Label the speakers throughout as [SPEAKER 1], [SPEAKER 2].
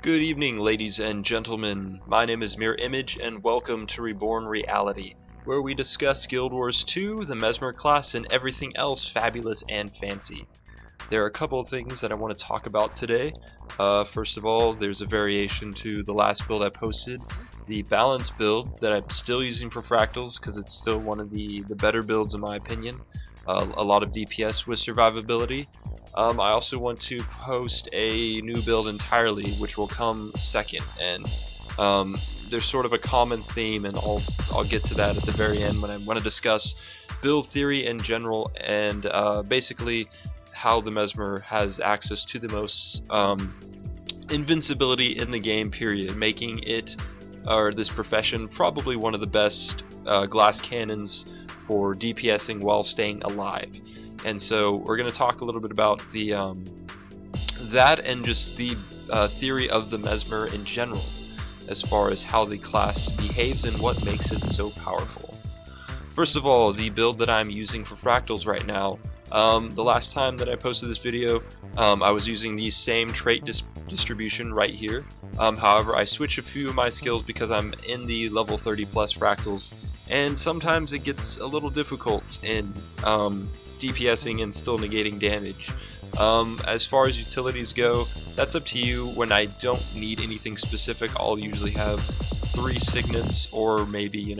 [SPEAKER 1] Good evening, ladies and gentlemen. My name is Mirror Image, and welcome to Reborn Reality, where we discuss Guild Wars 2, the Mesmer class, and everything else fabulous and fancy. There are a couple of things that I want to talk about today. First of all, there's a variation to the last build I posted, the balance build that I'm still using for fractals because it's still one of the better builds in my opinion. A lot of DPS with survivability. I also want to post a new build entirely, which will come second, and there's sort of a common theme, and I'll get to that at the very end when I want to discuss build theory in general and basically how the Mesmer has access to the most invincibility in the game, period, making it, or this profession, probably one of the best glass cannons for DPSing while staying alive. And so we're going to talk a little bit about the that and just the theory of the Mesmer in general, as far as how the class behaves and what makes it so powerful. First of all, the build that I'm using for fractals right now. The last time that I posted this video, I was using the same trait distribution right here. However, I switched a few of my skills because I'm in the level 30 plus fractals, and sometimes it gets a little difficult in DPSing and still negating damage. As far as utilities go, that's up to you. When I don't need anything specific, I'll usually have 3 Signets, or maybe,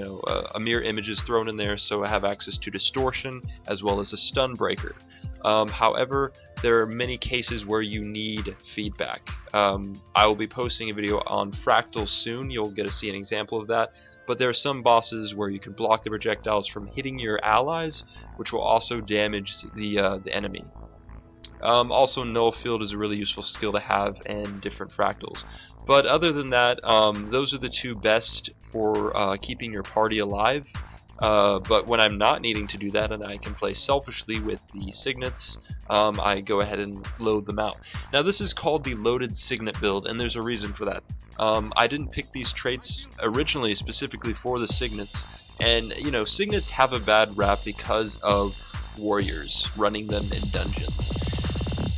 [SPEAKER 1] a mirror images thrown in there, so I have access to distortion as well as a stun breaker. However, there are many cases where you need feedback. I will be posting a video on fractals soon. You'll get to see an example of that. But there are some bosses where you can block the projectiles from hitting your allies, which will also damage the enemy. Also, null field is a really useful skill to have in different fractals. But other than that, those are the two best for keeping your party alive. But when I'm not needing to do that and I can play selfishly with the Signets, I go ahead and load them out. Now, this is called the loaded Signet build, and there's a reason for that. I didn't pick these traits originally specifically for the Signets, and Signets have a bad rap because of warriors running them in dungeons.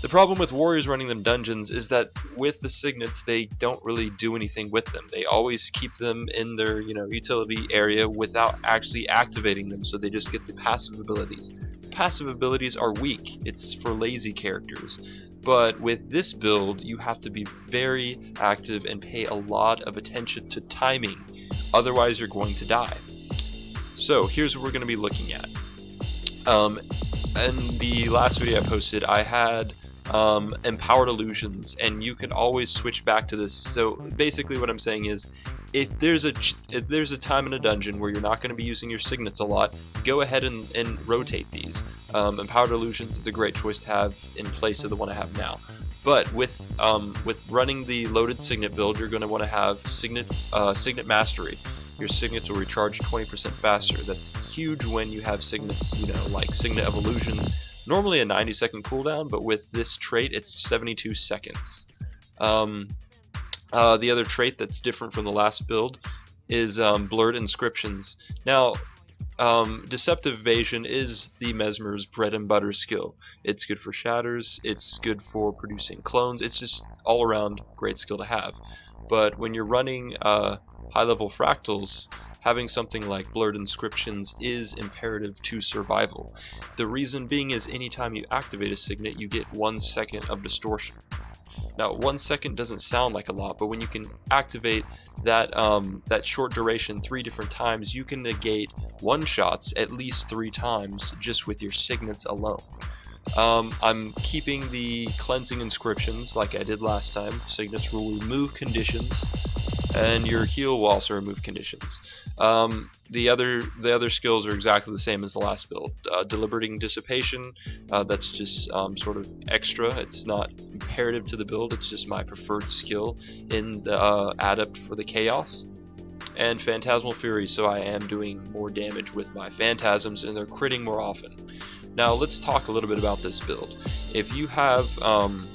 [SPEAKER 1] The problem with warriors running them dungeons is that with the Signets, they don't really do anything with them. They always keep them in their utility area without actually activating them, so they just get the passive abilities. Passive abilities are weak. It's for lazy characters. But with this build, you have to be very active and pay a lot of attention to timing. Otherwise, you're going to die. So here's what we're going to be looking at. In the last video I posted, I had empowered illusions, and you can always switch back to this. So basically what I'm saying is, if there's a time in a dungeon where you're not going to be using your Signets a lot, go ahead and rotate these. Empowered illusions is a great choice to have in place of the one I have now. But with running the loaded Signet build, you're going to want to have Signet Mastery. Your Signets will recharge 20% faster. That's huge when you have Signets, like Signet of Illusions. Normally a 90-second cooldown, but with this trait, it's 72 seconds. The other trait that's different from the last build is Blurred Inscriptions. Now, Deceptive Evasion is the Mesmer's bread and butter skill. It's good for shatters, it's good for producing clones, it's just all around great skill to have. But when you're running high-level fractals, having something like Blurred Inscriptions is imperative to survival. The reason being is anytime you activate a Signet, you get 1 second of distortion. Now, 1 second doesn't sound like a lot, but when you can activate that that short duration 3 different times, you can negate one-shots at least 3 times just with your Signets alone. I'm keeping the Cleansing Inscriptions like I did last time. Signets will remove conditions, and your heal will also remove conditions. The other skills are exactly the same as the last build. Deliberating Dissipation, that's just sort of extra. It's not imperative to the build, it's just my preferred skill in the adept for the chaos. And Phantasmal Fury, so I am doing more damage with my phantasms and they're critting more often. Now let's talk a little bit about this build. If you have the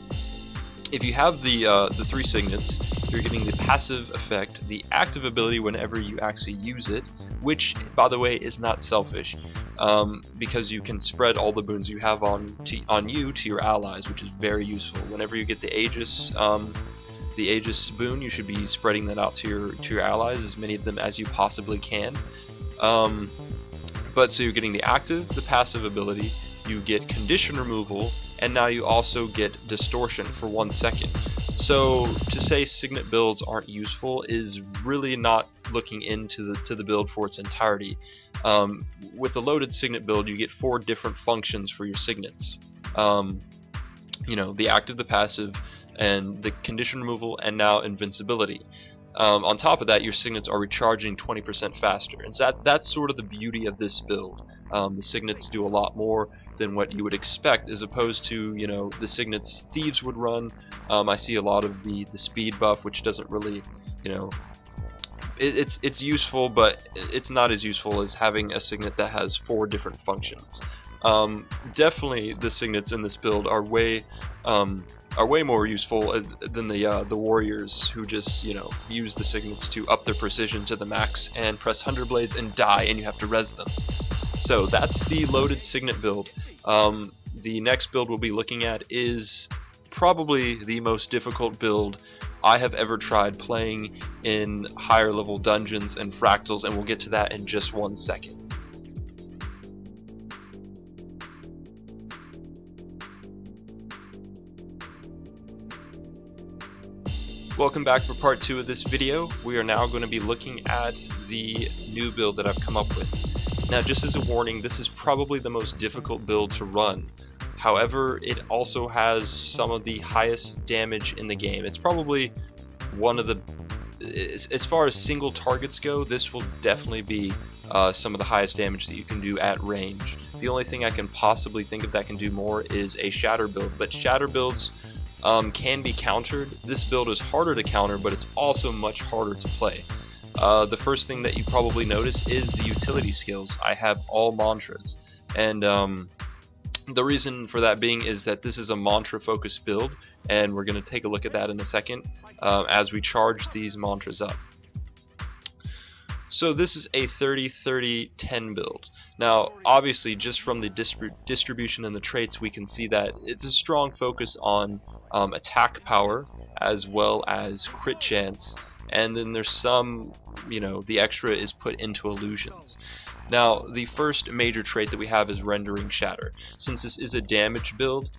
[SPEAKER 1] 3 Signets, you're getting the passive effect, the active ability whenever you actually use it, which, by the way, is not selfish, because you can spread all the boons you have on you to your allies, which is very useful. Whenever you get the Aegis the Aegis boon, you should be spreading that out to your allies, as many of them as you possibly can. But so you're getting the active, the passive ability, you get condition removal, and now you also get distortion for 1 second. So to say Signet builds aren't useful is really not looking into the build for its entirety. With a loaded Signet build, you get 4 different functions for your Signets. You know, the active, the passive, and the condition removal, and now invincibility. On top of that, your Signets are recharging 20% faster, and so that's sort of the beauty of this build. The Signets do a lot more than what you would expect, as opposed to, you know, the Signets Thieves would run. I see a lot of the speed buff, which doesn't really, you know, it's useful, but it's not as useful as having a Signet that has 4 different functions. Definitely, the Signets in this build are way more useful than the warriors who just, you know, use the Signets to up their precision to the max and press 100 blades and die, and you have to res them. So that's the loaded Signet build. The next build we'll be looking at is probably the most difficult build I have ever tried playing in higher level dungeons and fractals, and we'll get to that in just 1 second. Welcome back for part 2 of this video. We are now going to be looking at the new build that I've come up with. Now, just as a warning, this is probably the most difficult build to run. However, it also has some of the highest damage in the game. It's probably one of the, as far as single targets go, this will definitely be some of the highest damage that you can do at range. The only thing I can possibly think of that can do more is a shatter build, but shatter builds can be countered. This build is harder to counter, but it's also much harder to play. The first thing that you probably notice is the utility skills. I have all mantras, and the reason for that being is that this is a mantra focused build, and we're going to take a look at that in a second as we charge these mantras up. So this is a 30-30-10 build. Now, obviously, just from the distribution and the traits, we can see that it's a strong focus on attack power as well as crit chance, and then there's some, you know, the extra is put into illusions. Now, the first major trait that we have is rendering shatter. Since this is a damage build,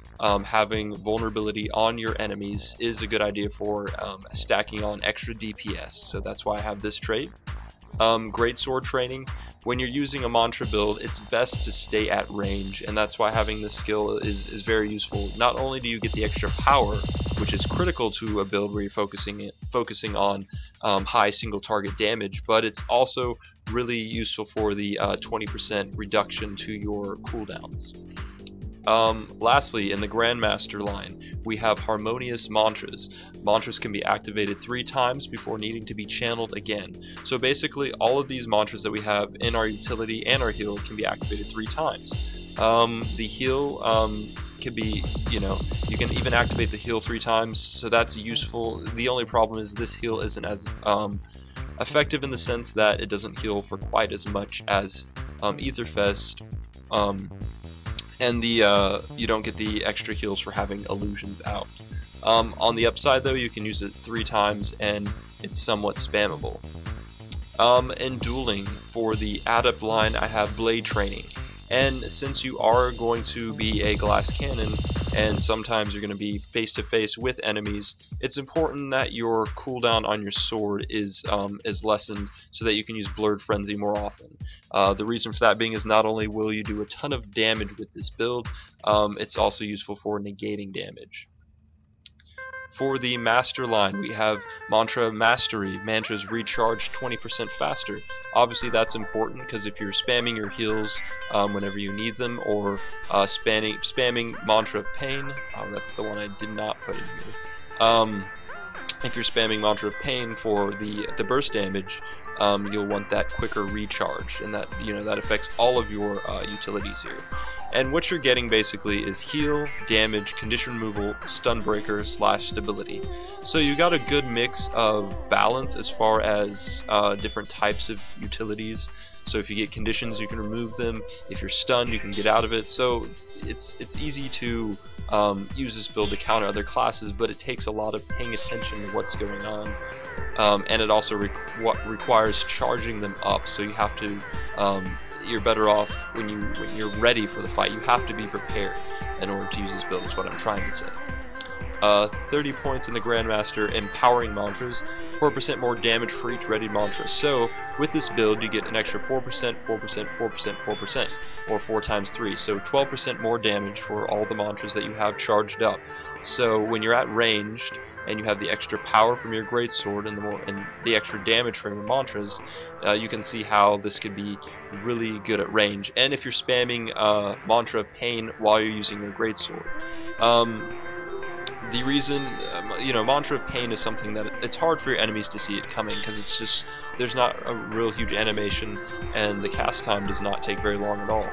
[SPEAKER 1] having vulnerability on your enemies is a good idea for stacking on extra DPS, so that's why I have this trait. Great sword training. When you're using a mantra build, it's best to stay at range, and that's why having this skill is very useful. Not only do you get the extra power, which is critical to a build where you're focusing on high single target damage, but it's also really useful for the 20% reduction to your cooldowns. Lastly, in the Grandmaster line, we have harmonious mantras. Mantras can be activated 3 times before needing to be channeled again. So basically, all of these mantras that we have in our utility and our heal can be activated 3 times. The heal can be, you know, you can even activate the heal 3 times, so that's useful. The only problem is this heal isn't as effective in the sense that it doesn't heal for quite as much as Aetherfest. And you don't get the extra heals for having illusions out. On the upside though, you can use it 3 times and it's somewhat spammable. In dueling, for the adept line, I have blade training. And since you are going to be a glass cannon, and sometimes you're going to be face to face with enemies, it's important that your cooldown on your sword is lessened so that you can use Blurred Frenzy more often. The reason for that being is not only will you do a ton of damage with this build, it's also useful for negating damage. For the master line, we have Mantra Mastery. Mantras recharge 20% faster. Obviously that's important because if you're spamming your heals whenever you need them, or spamming Mantra Pain, that's the one I did not put in here. If you're spamming Mantra of Pain for the burst damage, you'll want that quicker recharge, and that, you know, that affects all of your utilities here. And what you're getting basically is heal, damage, condition removal, stun breaker / stability. So you got a good mix of balance as far as different types of utilities. So if you get conditions, you can remove them. If you're stunned, you can get out of it. So it's easy to use this build to counter other classes, but it takes a lot of paying attention to what's going on, and it also requires charging them up. So you have to you're better off when you're ready for the fight. You have to be prepared in order to use this build, is what I'm trying to say. 30 points in the Grandmaster Empowering Mantras, 4% more damage for each readied mantra. So with this build you get an extra 4%, 4%, 4%, 4%, or 4 times 3. So 12% more damage for all the mantras that you have charged up. So when you're at ranged and you have the extra power from your greatsword and the extra damage from your mantras, you can see how this could be really good at range. And if you're spamming Mantra of Pain while you're using your greatsword. The reason, Mantra of Pain is something that it's hard for your enemies to see it coming, because it's just, there's not a real huge animation, and the cast time does not take very long at all.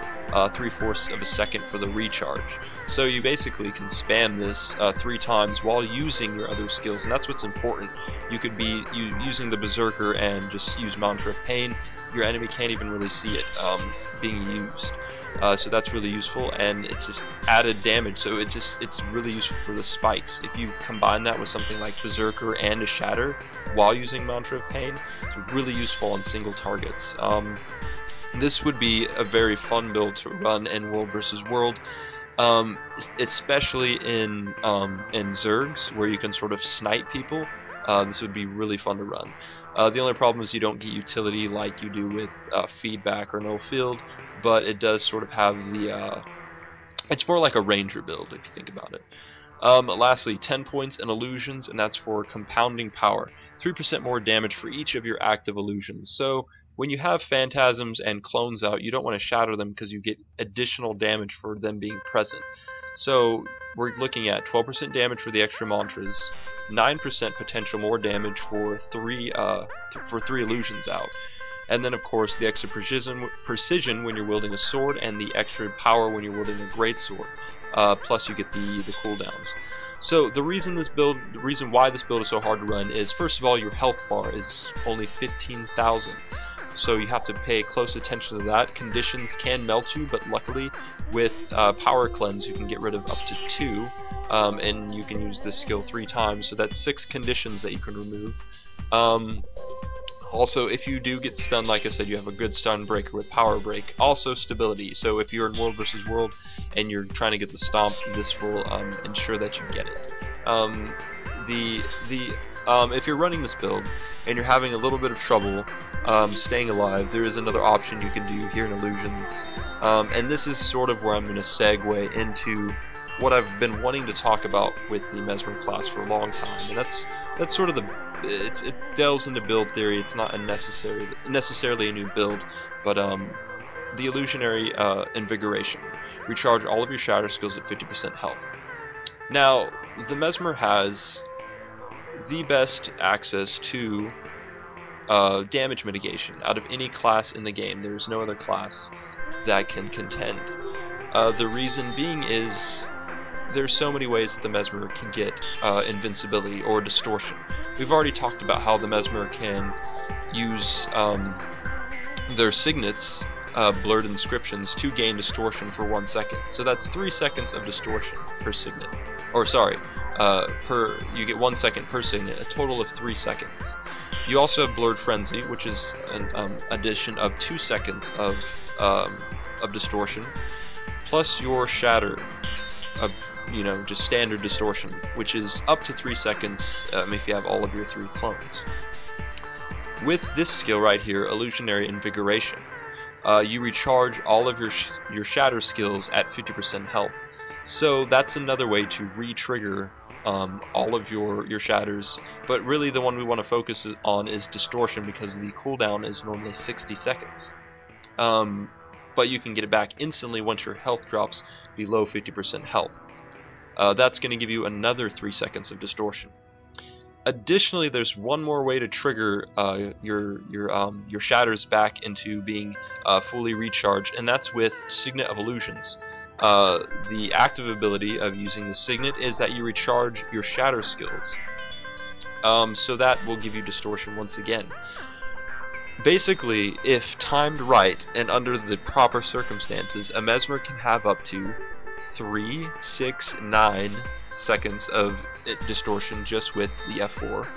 [SPEAKER 1] 3/4 of a second for the recharge. So you basically can spam this 3 times while using your other skills, and that's what's important. You could be using the Berserker and just use Mantra of Pain. Your enemy can't even really see it being used. So that's really useful, and it's just added damage, so it's really useful for the spikes. If you combine that with something like Berserker and a Shatter while using Mantra of Pain, it's really useful on single targets. This would be a very fun build to run in World vs. World, especially in Zergs, where you can sort of snipe people. This would be really fun to run. The only problem is you don't get utility like you do with feedback or no field, but it does sort of have the it's more like a ranger build if you think about it. Lastly, 10 points in illusions, and that's for compounding power. 3% more damage for each of your active illusions. So when you have phantasms and clones out, you don't want to shatter them because you get additional damage for them being present. So we're looking at 12% damage for the extra mantras, 9% potential more damage for three illusions out, and then of course the extra precision when you're wielding a sword, and the extra power when you're wielding a greatsword. Plus you get the cooldowns. So the reason why this build is so hard to run is, first of all, your health bar is only 15,000. So you have to pay close attention to that. Conditions can melt you, but luckily with Power Cleanse you can get rid of up to 2, and you can use this skill 3 times, so that's 6 conditions that you can remove. Also, if you do get stunned, like I said, you have a good stun breaker with Power Break. Also si, so if you're in World vs. World and you're trying to get the stomp, this will ensure that you get it. If you're running this build and you're having a little bit of trouble staying alive, there is another option you can do here in Illusions, and this is sort of where I'm going to segue into what I've been wanting to talk about with the Mesmer class for a long time, and that's sort of it delves into build theory. It's not necessarily a new build, but the Illusionary Invigoration. Recharge all of your shatter skills at 50% health. Now, the Mesmer has the best access to damage mitigation out of any class in the game. There's no other class that can contend. The reason being is there's so many ways that the Mesmer can get invincibility or distortion. We've already talked about how the Mesmer can use their Signets, blurred inscriptions, to gain distortion for 1 second. So that's 3 seconds of distortion per Signet. Or sorry, you get 1 second per Signet, a total of 3 seconds. You also have Blurred Frenzy, which is an addition of 2 seconds of distortion, plus your Shatter of just standard distortion, which is up to 3 seconds if you have all of your 3 clones. With this skill right here, Illusionary Invigoration, you recharge all of your Shatter skills at 50% health. So that's another way to re-trigger all of your shatters, but really the one we want to focus on is distortion, because the cooldown is normally 60 seconds. But you can get it back instantly once your health drops below 50% health. That's going to give you another 3 seconds of distortion. Additionally, there's one more way to trigger your shatters back into being fully recharged, and that's with Signet of Illusions. The active ability of using the Signet is that you recharge your shatter skills, so that will give you distortion once again. Basically, if timed right and under the proper circumstances, a Mesmer can have up to 3, 6, 9 seconds of distortion just with the F4.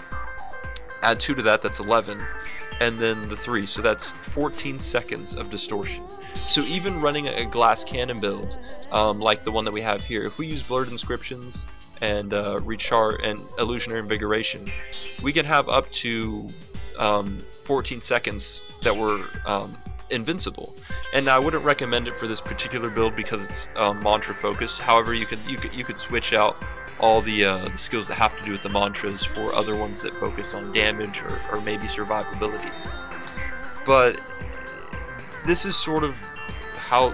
[SPEAKER 1] Add 2 to that, that's 11, and then the 3, so that's 14 seconds of distortion. So even running a glass cannon build, like the one that we have here, if we use blurred inscriptions and recharge and illusionary invigoration, we can have up to 14 seconds that were invincible. And I wouldn't recommend it for this particular build because it's mantra focused. However, you could switch out all the skills that have to do with the mantras for other ones that focus on damage or maybe survivability. But this is sort of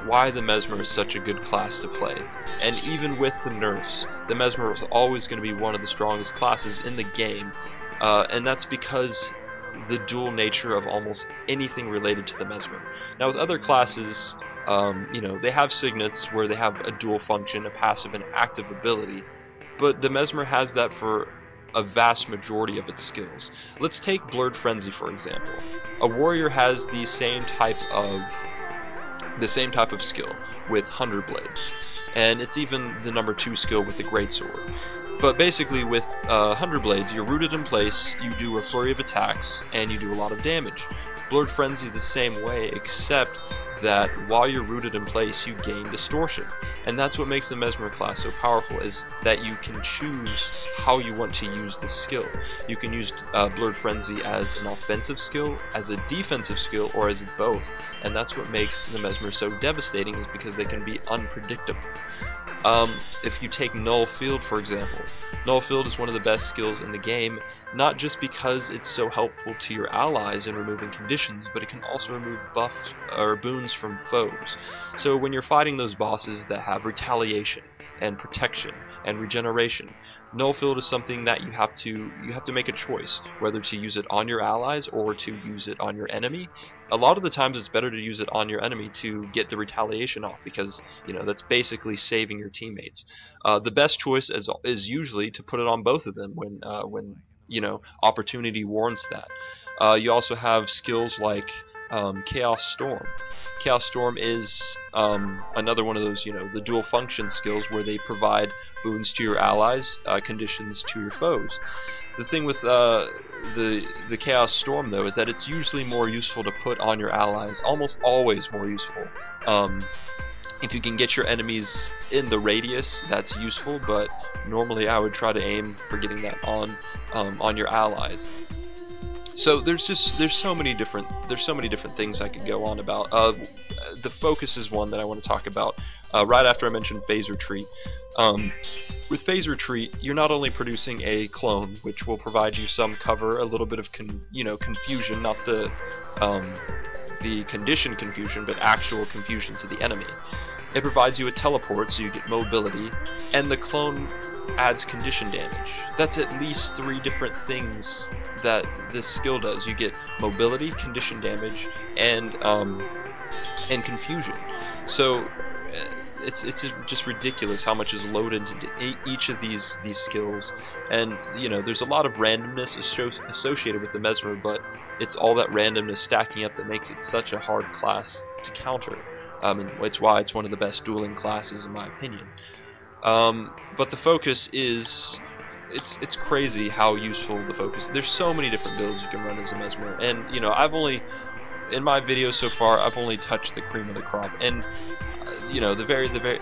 [SPEAKER 1] why the Mesmer is such a good class to play. And even with the nerfs, the Mesmer is always going to be one of the strongest classes in the game, and that's because the dual nature of almost anything related to the Mesmer. Now with other classes, you know, they have Signets where they have a dual function, a passive and active ability, but the Mesmer has that for a vast majority of its skills. Let's take Blurred Frenzy for example. A warrior has the same type of skill with 100 blades, and it's even the number 2 skill with the greatsword. But basically with 100 blades, you're rooted in place, you do a flurry of attacks, and you do a lot of damage. Blurred Frenzy the same way, except that while you're rooted in place, you gain distortion. And that's what makes the Mesmer class so powerful, is that you can choose how you want to use the skill. You can use Blurred Frenzy as an offensive skill, as a defensive skill, or as both. And that's what makes the Mesmer so devastating, is because they can be unpredictable. If you take Null Field for example, Null Field is one of the best skills in the game, not just because it's so helpful to your allies in removing conditions, but it can also remove buffs or boons from foes. So when you're fighting those bosses that have retaliation and protection and regeneration, Null Field is something that you have to make a choice whether to use it on your allies or to use it on your enemy. A lot of the times it's better to use it on your enemy to get the retaliation off, because you know that's basically saving your teammates. The best choice is usually to put it on both of them when you know opportunity warrants that. You also have skills like Chaos Storm. Chaos Storm is another one of those, you know, the dual function skills where they provide boons to your allies, conditions to your foes. The thing with the Chaos Storm though is that it's usually more useful to put on your allies, almost always more useful. If you can get your enemies in the radius, that's useful, but normally I would try to aim for getting that on your allies. So there's so many different things I could go on about. The focus is one that I want to talk about right after I mentioned Phase Retreat. With Phase Retreat, you're not only producing a clone, which will provide you some cover, a little bit of confusion, not the condition confusion, but actual confusion to the enemy. It provides you a teleport, so you get mobility, and the clone adds condition damage. That's at least 3 different things that this skill does. You get mobility, condition damage, and confusion. So it's just ridiculous how much is loaded into each of these skills. And you know, there's a lot of randomness associated with the Mesmer, but it's all that randomness stacking up that makes it such a hard class to counter. And it's why it's one of the best dueling classes in my opinion. But the focus is, it's crazy how useful the focus. There's so many different builds you can run as a Mesmer, and you know, in my videos so far, I've only touched the cream of the crop, and you know,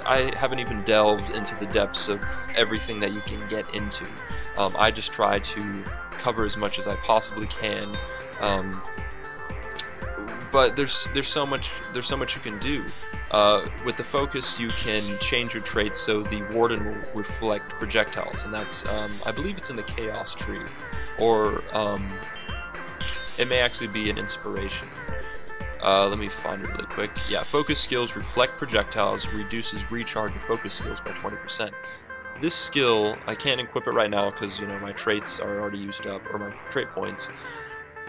[SPEAKER 1] I haven't even delved into the depths of everything that you can get into. I just try to cover as much as I possibly can. But there's so much you can do. With the focus, you can change your traits so the Warden will reflect projectiles, and that's I believe it's in the Chaos tree, or it may actually be an inspiration. Let me find it really quick. Yeah, focus skills reflect projectiles, reduces recharge of focus skills by 20%. This skill, I can't equip it right now because you know my traits are already used up, or my trait points.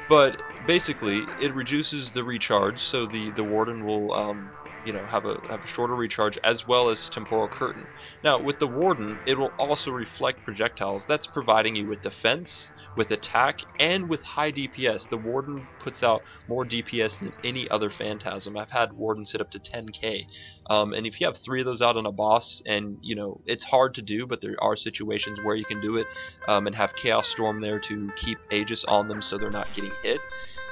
[SPEAKER 1] But basically, it reduces the recharge, so the Warden will have a shorter recharge, as well as temporal curtain. Now with the Warden, it will also reflect projectiles. That's providing you with defense, with attack, and with high DPS. The Warden puts out more DPS than any other Phantasm. I've had Wardens hit up to 10k, and if you have 3 of those out on a boss, and it's hard to do, but there are situations where you can do it, and have Chaos Storm there to keep Aegis on them so they're not getting hit.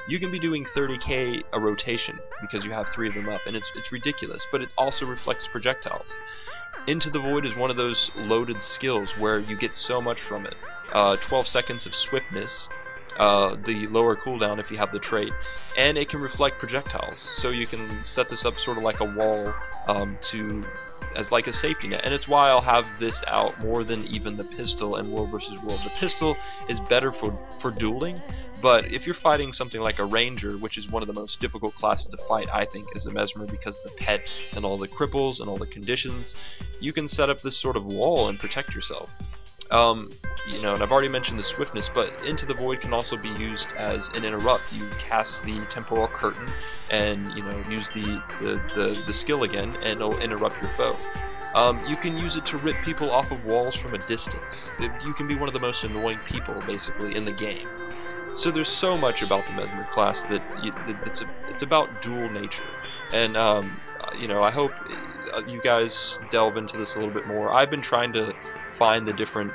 [SPEAKER 1] You can be doing 30k a rotation because you have 3 of them up, and it's ridiculous, but it also reflects projectiles. Into the Void is one of those loaded skills where you get so much from it. 12 seconds of swiftness, the lower cooldown if you have the trait, and it can reflect projectiles, so you can set this up sort of like a wall, as like a safety net, and it's why I'll have this out more than even the pistol and World versus World. The pistol is better for dueling, but if you're fighting something like a ranger, which is one of the most difficult classes to fight, I think, as a Mesmer, because of the pet and all the cripples and all the conditions, you can set up this sort of wall and protect yourself. And I've already mentioned the swiftness, but Into the Void can also be used as an interrupt. You cast the temporal curtain and use the skill again, and it'll interrupt your foe. You can use it to rip people off of walls from a distance. You can be one of the most annoying people basically in the game. So there's so much about the Mesmer class that it's about dual nature, and I hope you guys delve into this a little bit more. I've been trying to find the different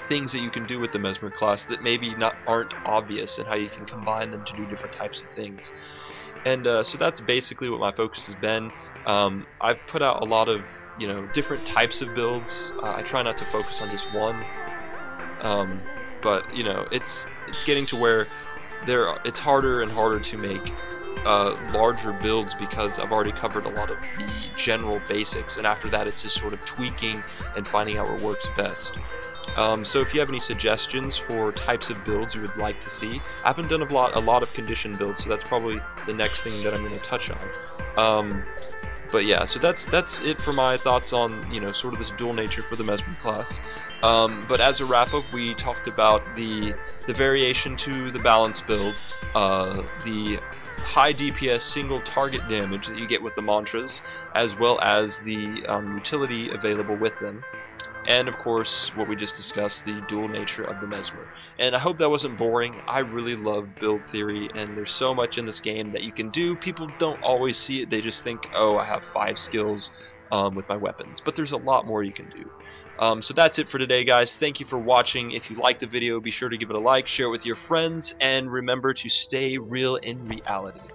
[SPEAKER 1] things that you can do with the Mesmer class that maybe aren't obvious, and how you can combine them to do different types of things. And so that's basically what my focus has been. I've put out a lot of different types of builds. I try not to focus on just one, but it's getting to where it's harder and harder to make larger builds, because I've already covered a lot of the general basics, and after that it's just sort of tweaking and finding out what works best. So if you have any suggestions for types of builds you would like to see, I haven't done a lot of condition builds, so that's probably the next thing that I'm going to touch on. But yeah, so that's it for my thoughts on sort of this dual nature for the Mesmer class. But as a wrap up, we talked about the variation to the balance build, the high DPS single target damage that you get with the mantras, as well as the utility available with them. And of course, what we just discussed, the dual nature of the Mesmer. And I hope that wasn't boring. I really love build theory, and there's so much in this game that you can do. People don't always see it. They just think, oh, I have 5 skills with my weapons. But there's a lot more you can do. So that's it for today, guys. Thank you for watching. If you liked the video, be sure to give it a like, share it with your friends, and remember to stay real in reality.